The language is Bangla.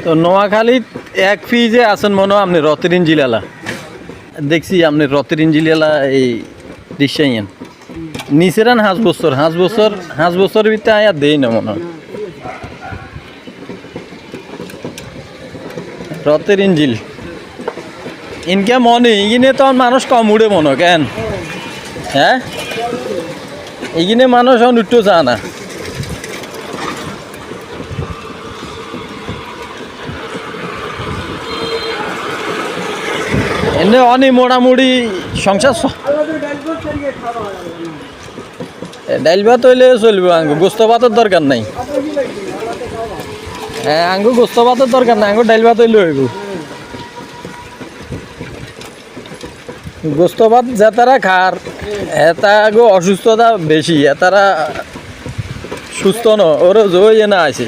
তো নোয়াখালীত এক ফ্রিজে আছেন মনে হয় আপনি রতেরিন জিলালা দেখছি আপনি রতেরিন জিলালা এই রিক্সাইয়েন নিচেরান হাঁস বছর ভিতরে আয়া দেই না মনে হয় রতেরিন জিল ইনকে মনে ইগিনে তো মানুষ কম উড়ে মনে কেন হ্যাঁ ইগিনে মানুষ উঠতে চা না এনে অনি মোটামুটি সংসার ডাইল ভাত হইলে চলবে আঙ্গু গোস্ত ভাতের দরকার নাই হ্যাঁ আঙ্গু গোস্ত ভাতের দরকার নাই আঙ্গু ডাইল ভাত হইলে হইব গোস্ত ভাত যেতারা খার এটা গো অসুস্থতা বেশি এতারা সুস্থ ন ওর জয় না আছে